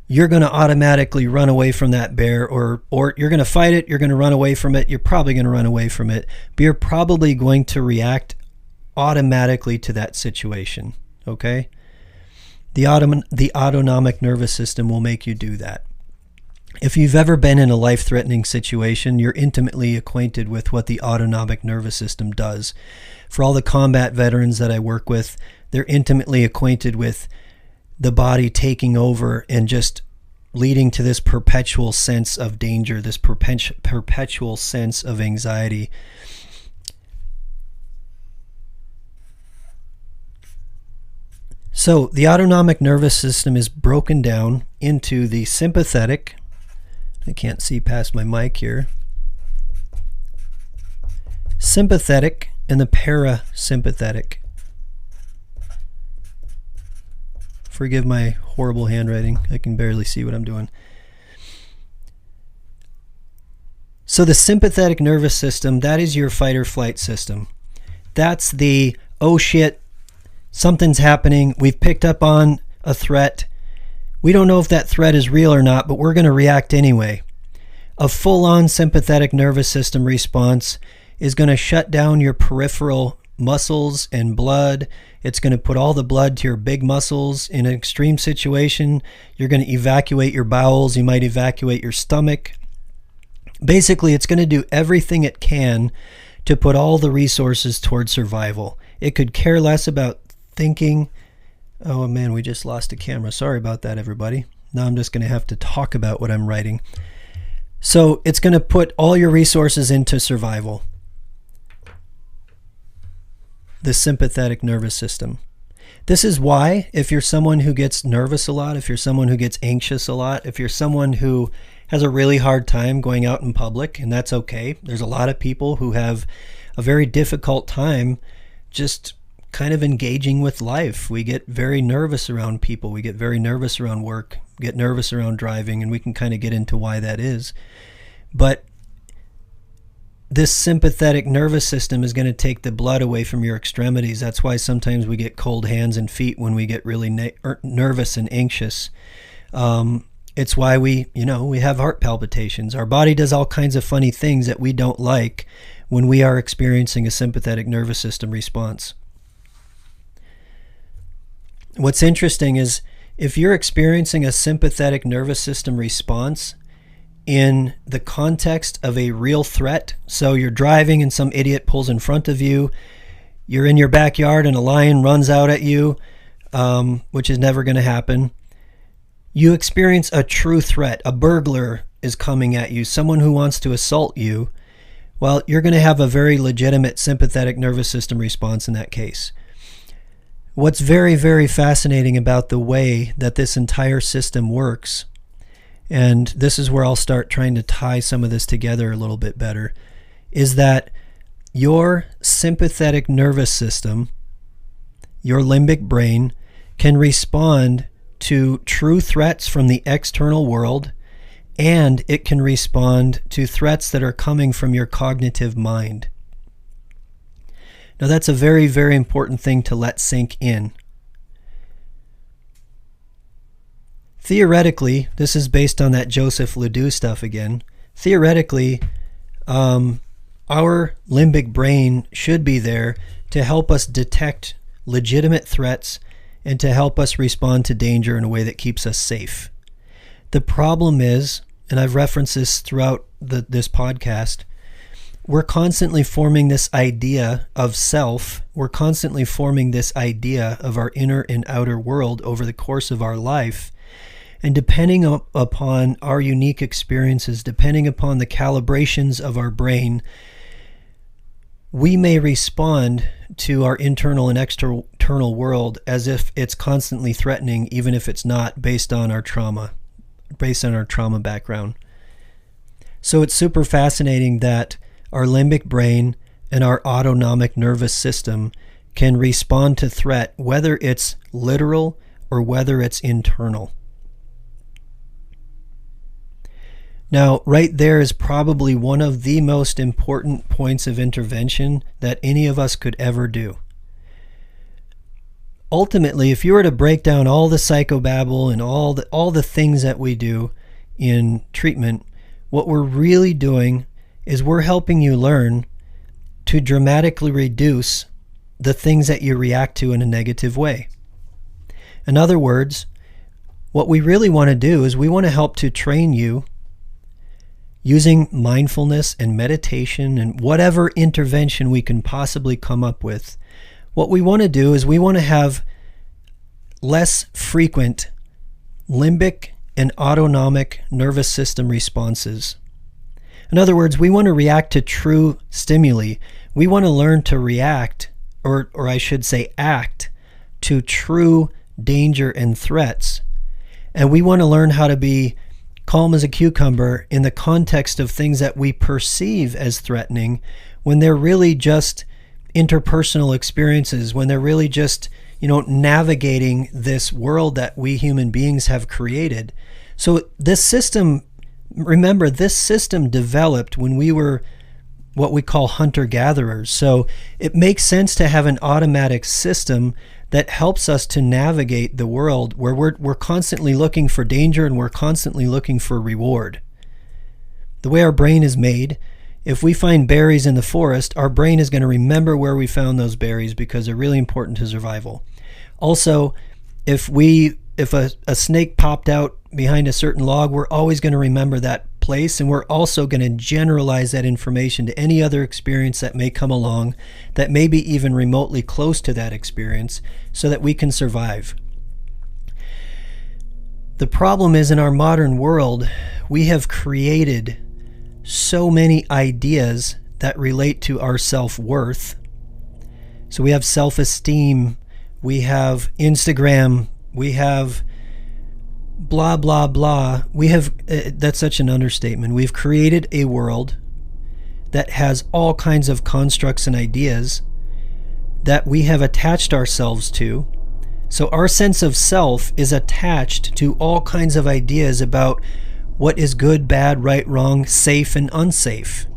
you're going to automatically run away from that bear, or you're going to fight it, you're going to run away from it, you're probably going to run away from it, but you're probably going to react automatically to that situation, okay? The autonomic nervous system will make you do that. If you've ever been in a life-threatening situation, you're intimately acquainted with what the autonomic nervous system does. For all the combat veterans that I work with, they're intimately acquainted with the body taking over and just leading to this perpetual sense of danger, this perpetual sense of anxiety. So the autonomic nervous system is broken down into the sympathetic. I can't see past my mic here. Sympathetic and the parasympathetic. Forgive my horrible handwriting. I can barely see what I'm doing. So the sympathetic nervous system, that is your fight or flight system. That's the, oh shit, something's happening. We've picked up on a threat. We don't know if that threat is real or not, but we're going to react anyway. A full-on sympathetic nervous system response is going to shut down your peripheral muscles and blood. It's going to put all the blood to your big muscles. In an extreme situation, you're going to evacuate your bowels. You might evacuate your stomach. Basically, it's going to do everything it can to put all the resources towards survival. It could care less about thinking. Oh man, we just lost a camera. Sorry about that, everybody. Now I'm just going to have to talk about what I'm writing. So it's going to put all your resources into survival. The sympathetic nervous system. This is why if you're someone who gets nervous a lot, if you're someone who gets anxious a lot, if you're someone who has a really hard time going out in public, and that's okay. There's a lot of people who have a very difficult time just kind of engaging with life. We get very nervous around people. We get very nervous around work, get nervous around driving, and we can kind of get into why that is. But this sympathetic nervous system is going to take the blood away from your extremities. That's why sometimes we get cold hands and feet when we get really nervous and anxious. It's why we have heart palpitations. Our body does all kinds of funny things that we don't like when we are experiencing a sympathetic nervous system response. What's interesting is if you're experiencing a sympathetic nervous system response in the context of a real threat, so you're driving and some idiot pulls in front of you, you're in your backyard and a lion runs out at you, which is never going to happen. You experience a true threat. A burglar is coming at you, someone who wants to assault you. Well, you're going to have a very legitimate sympathetic nervous system response in that case. What's very, very fascinating about the way that this entire system works, and this is where I'll start trying to tie some of this together a little bit better, is that your sympathetic nervous system, your limbic brain, can respond to true threats from the external world, and it can respond to threats that are coming from your cognitive mind. Now that's a very, very important thing to let sink in. Theoretically, this is based on that Joseph Ledoux stuff again. Theoretically, our limbic brain should be there to help us detect legitimate threats and to help us respond to danger in a way that keeps us safe. The problem is, and I've referenced this throughout this podcast, we're constantly forming this idea of self. We're constantly forming this idea of our inner and outer world over the course of our life. And depending upon our unique experiences, depending upon the calibrations of our brain, we may respond to our internal and external world as if it's constantly threatening, even if it's not, based on our trauma background. So it's super fascinating that our limbic brain and our autonomic nervous system can respond to threat, whether it's literal or whether it's internal. Now, right there is probably one of the most important points of intervention that any of us could ever do. Ultimately, if you were to break down all the psychobabble and all the things that we do in treatment, what we're really doing is we're helping you learn to dramatically reduce the things that you react to in a negative way. In other words, what we really want to do is we want to help to train you using mindfulness and meditation and whatever intervention we can possibly come up with. What we want to do is we want to have less frequent limbic and autonomic nervous system responses. In other words, we want to react to true stimuli. We want to learn to react, or I should say act, to true danger and threats. And we want to learn how to be calm as a cucumber in the context of things that we perceive as threatening when they're really just interpersonal experiences, when they're really just, navigating this world that we human beings have created. So this system, remember, this system developed when we were what we call hunter-gatherers. So it makes sense to have an automatic system that helps us to navigate the world where we're constantly looking for danger and we're constantly looking for reward. The way our brain is made, if we find berries in the forest, our brain is going to remember where we found those berries because they're really important to survival. Also, if a snake popped out behind a certain log, we're always going to remember that place, and we're also going to generalize that information to any other experience that may come along that may be even remotely close to that experience so that we can survive. The problem is, in our modern world, we have created so many ideas that relate to our self-worth. So we have self-esteem, we have Instagram, we have blah, blah, blah. We have, that's such an understatement. We've created a world that has all kinds of constructs and ideas that we have attached ourselves to. So our sense of self is attached to all kinds of ideas about what is good, bad, right, wrong, safe, and unsafe.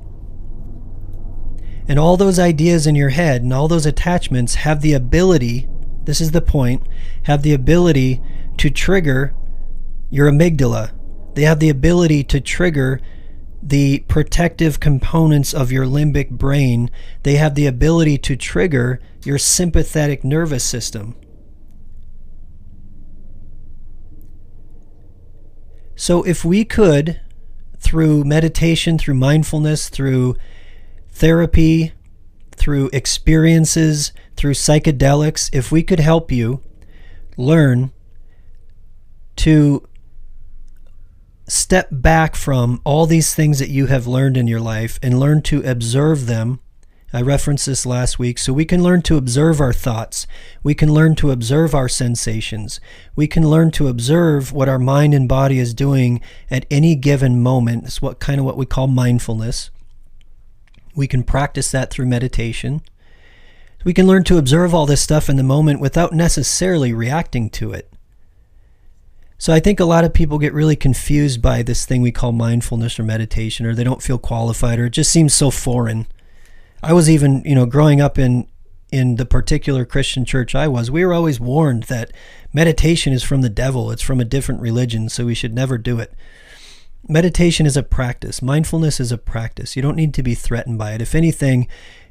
And all those ideas in your head and all those attachments have the ability, this is the point, have the ability to trigger your amygdala. They have the ability to trigger the protective components of your limbic brain. They have the ability to trigger your sympathetic nervous system. So if we could, through meditation, through mindfulness, through therapy, through experiences, through psychedelics, if we could help you learn to step back from all these things that you have learned in your life and learn to observe them. I referenced this last week. So we can learn to observe our thoughts. We can learn to observe our sensations. We can learn to observe what our mind and body is doing at any given moment. It's what we call mindfulness. We can practice that through meditation. We can learn to observe all this stuff in the moment without necessarily reacting to it. So I think a lot of people get really confused by this thing we call mindfulness or meditation, or they don't feel qualified, or it just seems so foreign. I was even, growing up in the particular Christian church we were always warned that meditation is from the devil. It's from a different religion, so we should never do it. Meditation is a practice. Mindfulness is a practice. You don't need to be threatened by it. If anything,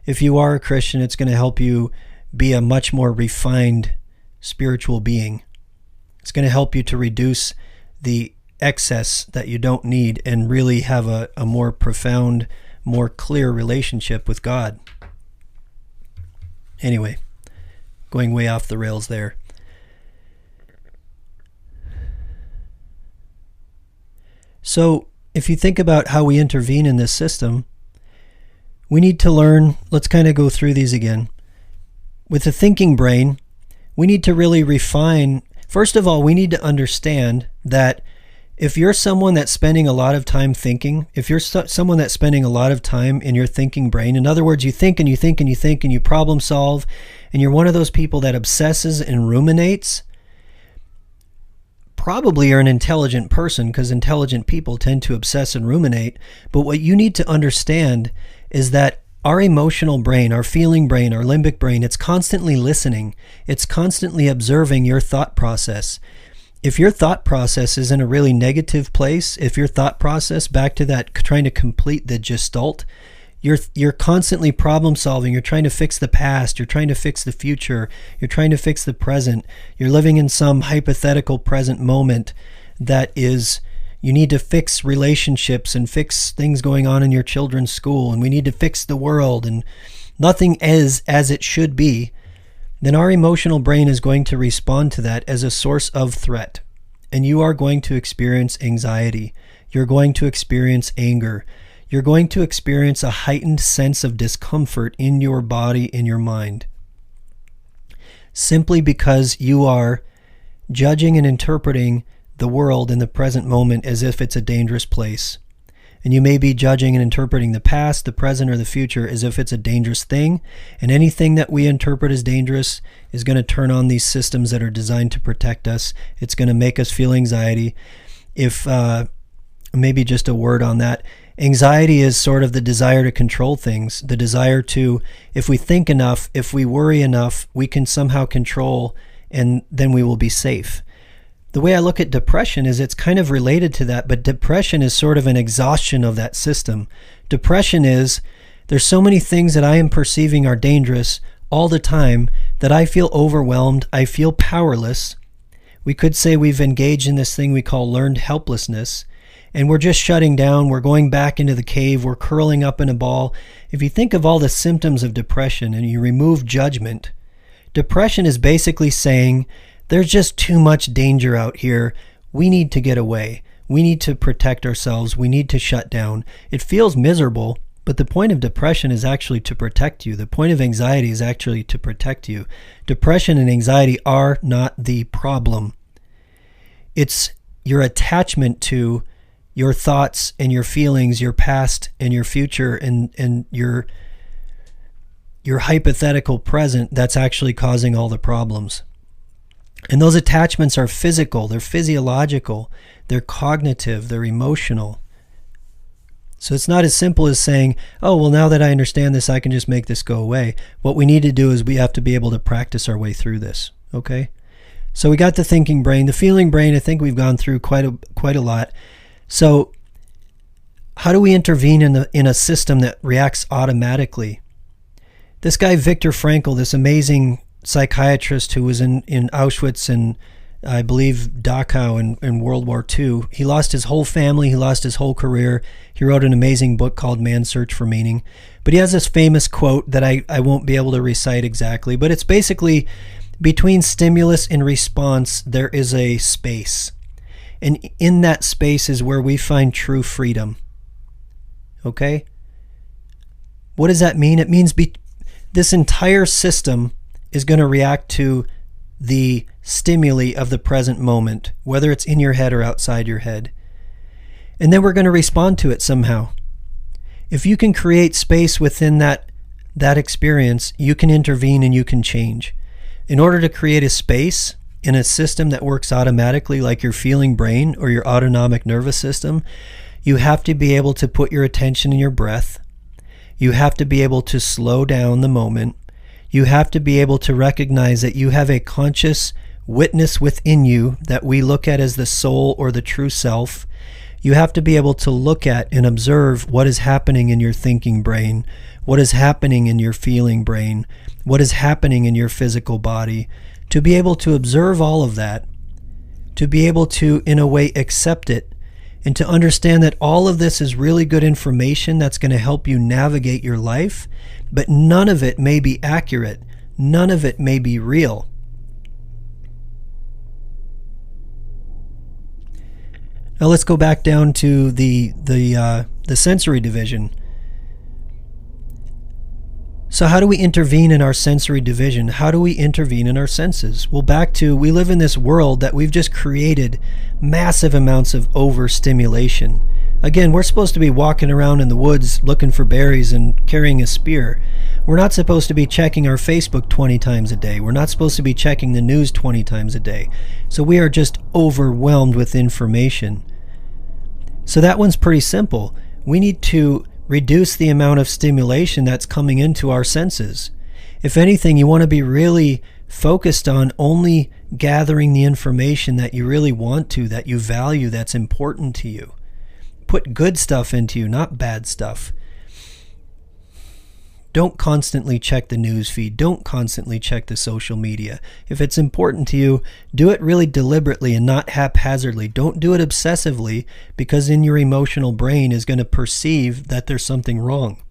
if you are a Christian, it's going to help you be a much more refined spiritual being. It's going to help you to reduce the excess that you don't need and really have a more profound, more clear relationship with God. Anyway, going way off the rails there. So if you think about how we intervene in this system, we need to learn, let's kind of go through these again. With the thinking brain, we need to really refine. First of all, we need to understand that if you're someone that's spending a lot of time thinking, if you're someone that's spending a lot of time in your thinking brain, in other words, you think and you think and you think and you problem solve, and you're one of those people that obsesses and ruminates, probably you're an intelligent person, because intelligent people tend to obsess and ruminate. But what you need to understand is that our emotional brain, our feeling brain, our limbic brain, it's constantly listening. It's constantly observing your thought process. If your thought process is in a really negative place, if your thought process, back to that trying to complete the gestalt, you're constantly problem solving, you're trying to fix the past, you're trying to fix the future, you're trying to fix the present, you're living in some hypothetical present moment that is, you need to fix relationships and fix things going on in your children's school, and we need to fix the world, and nothing is as it should be, then our emotional brain is going to respond to that as a source of threat. And you are going to experience anxiety. You're going to experience anger. You're going to experience a heightened sense of discomfort in your body, in your mind. Simply because you are judging and interpreting the world in the present moment as if it's a dangerous place. And you may be judging and interpreting the past, the present, or the future as if it's a dangerous thing. And anything that we interpret as dangerous is going to turn on these systems that are designed to protect us. It's going to make us feel anxiety. If maybe just a word on that. Anxiety is sort of the desire to control things, the desire to, if we think enough, if we worry enough, we can somehow control, and then we will be safe. The way I look at depression is it's kind of related to that, but depression is sort of an exhaustion of that system. Depression is, there's so many things that I am perceiving are dangerous all the time that I feel overwhelmed, I feel powerless. We could say we've engaged in this thing we call learned helplessness, and we're just shutting down, we're going back into the cave, we're curling up in a ball. If you think of all the symptoms of depression and you remove judgment, depression is basically saying, there's just too much danger out here. We need to get away. We need to protect ourselves. We need to shut down. It feels miserable, but the point of depression is actually to protect you. The point of anxiety is actually to protect you. Depression and anxiety are not the problem. It's your attachment to your thoughts and your feelings, your past and your future, and your hypothetical present that's actually causing all the problems. And those attachments are physical, they're physiological, they're cognitive, they're emotional. So it's not as simple as saying, oh, well, now that I understand this, I can just make this go away. What we need to do is we have to be able to practice our way through this, okay? So we got the thinking brain. The feeling brain, I think we've gone through quite a lot. So how do we intervene in a system that reacts automatically? This guy, Viktor Frankl, this amazing psychiatrist who was in Auschwitz and I believe Dachau in World War II. He lost his whole family. He lost his whole career. He wrote an amazing book called Man's Search for Meaning. But he has this famous quote that I won't be able to recite exactly, but it's basically, between stimulus and response, there is a space. And in that space is where we find true freedom. Okay? What does that mean? It means this entire system is going to react to the stimuli of the present moment, whether it's in your head or outside your head. And then we're going to respond to it somehow. If you can create space within that experience, you can intervene and you can change. In order to create a space in a system that works automatically, like your feeling brain or your autonomic nervous system, you have to be able to put your attention in your breath. You have to be able to slow down the moment. You have to be able to recognize that you have a conscious witness within you that we look at as the soul or the true self. You have to be able to look at and observe what is happening in your thinking brain, what is happening in your feeling brain, what is happening in your physical body. To be able to observe all of that, to be able to, in a way, accept it, and to understand that all of this is really good information that's going to help you navigate your life, but none of it may be accurate. None of it may be real. Now let's go back down to the sensory division. So how do we intervene in our sensory division? How do we intervene in our senses? Well, we live in this world that we've just created massive amounts of overstimulation. Again, we're supposed to be walking around in the woods looking for berries and carrying a spear. We're not supposed to be checking our Facebook 20 times a day. We're not supposed to be checking the news 20 times a day. So we are just overwhelmed with information. So that one's pretty simple. We need to reduce the amount of stimulation that's coming into our senses. If anything, you want to be really focused on only gathering the information that you really want to, that you value, that's important to you. Put good stuff into you, not bad stuff. Don't constantly check the news feed. Don't constantly check the social media. If it's important to you, do it really deliberately and not haphazardly. Don't do it obsessively, because then your emotional brain is going to perceive that there's something wrong.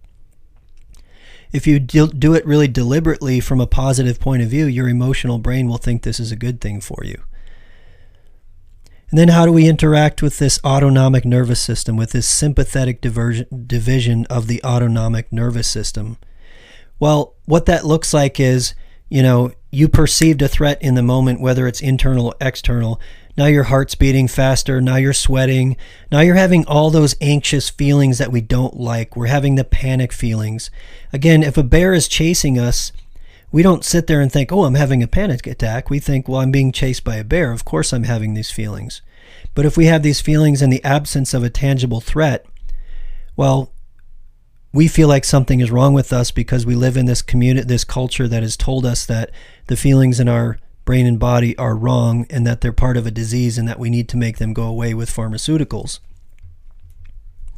If you do it really deliberately from a positive point of view, your emotional brain will think this is a good thing for you. And then how do we interact with this autonomic nervous system, with this sympathetic division of the autonomic nervous system? Well, what that looks like is, you perceived a threat in the moment, whether it's internal or external. Now your heart's beating faster. Now you're sweating. Now you're having all those anxious feelings that we don't like. We're having the panic feelings. Again, if a bear is chasing us, we don't sit there and think, oh, I'm having a panic attack. We think, well, I'm being chased by a bear. Of course I'm having these feelings. But if we have these feelings in the absence of a tangible threat, well, we feel like something is wrong with us because we live in this community, this culture that has told us that the feelings in our brain and body are wrong and that they're part of a disease and that we need to make them go away with pharmaceuticals.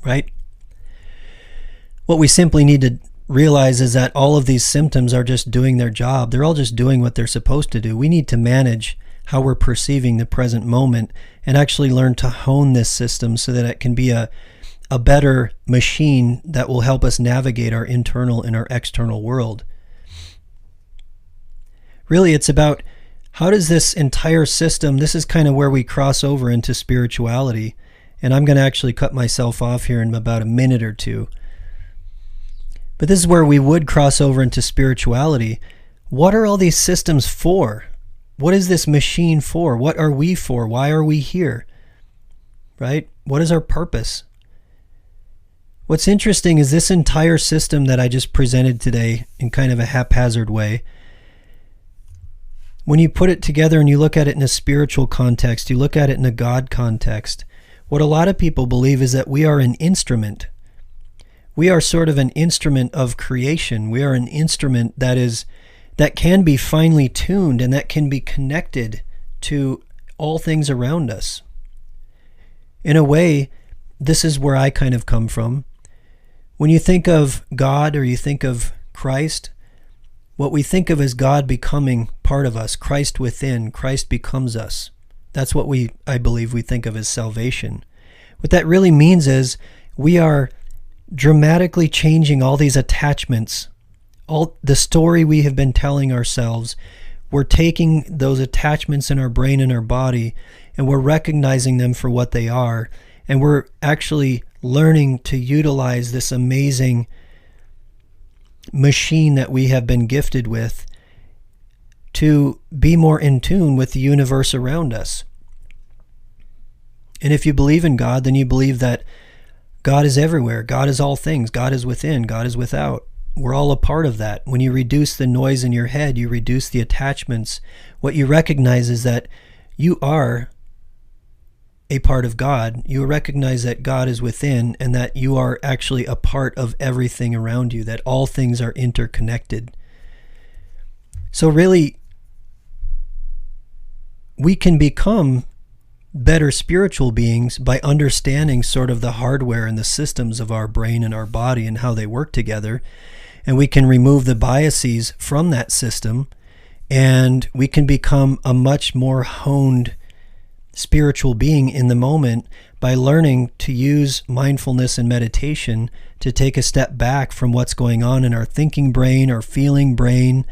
Right? What we simply need to realize is that all of these symptoms are just doing their job. They're all just doing what they're supposed to do. We need to manage how we're perceiving the present moment and actually learn to hone this system so that it can be a better machine that will help us navigate our internal and our external world. Really, it's about how does this entire system, this is kind of where we cross over into spirituality. And I'm going to actually cut myself off here in about a minute or two. But this is where we would cross over into spirituality. What are all these systems for? What is this machine for? What are we for? Why are we here? Right? What is our purpose? What's interesting is this entire system that I just presented today in kind of a haphazard way. When you put it together and you look at it in a spiritual context, you look at it in a God context, what a lot of people believe is that we are an instrument. We are sort of an instrument of creation. We are an instrument that can be finely tuned and that can be connected to all things around us. In a way, this is where I kind of come from. When you think of God or you think of Christ, what we think of as God becoming part of us, Christ within, Christ becomes us. That's what I believe we think of as salvation. What that really means is we are dramatically changing all these attachments, all the story we have been telling ourselves. We're taking those attachments in our brain and our body, and we're recognizing them for what they are. And we're actually learning to utilize this amazing machine that we have been gifted with to be more in tune with the universe around us. And if you believe in God, then you believe that God is everywhere. God is all things. God is within. God is without. We're all a part of that. When you reduce the noise in your head, you reduce the attachments. What you recognize is that you are a part of God. You recognize that God is within and that you are actually a part of everything around you, that all things are interconnected. So really, we can become better spiritual beings by understanding sort of the hardware and the systems of our brain and our body and how they work together. And we can remove the biases from that system, and we can become a much more honed spiritual being in the moment by learning to use mindfulness and meditation to take a step back from what's going on in our thinking brain, our feeling brain,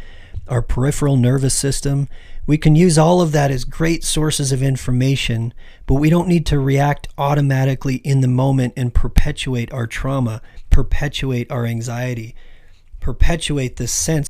our peripheral nervous system. We can use all of that as great sources of information, but we don't need to react automatically in the moment and perpetuate our trauma, perpetuate our anxiety, perpetuate this sense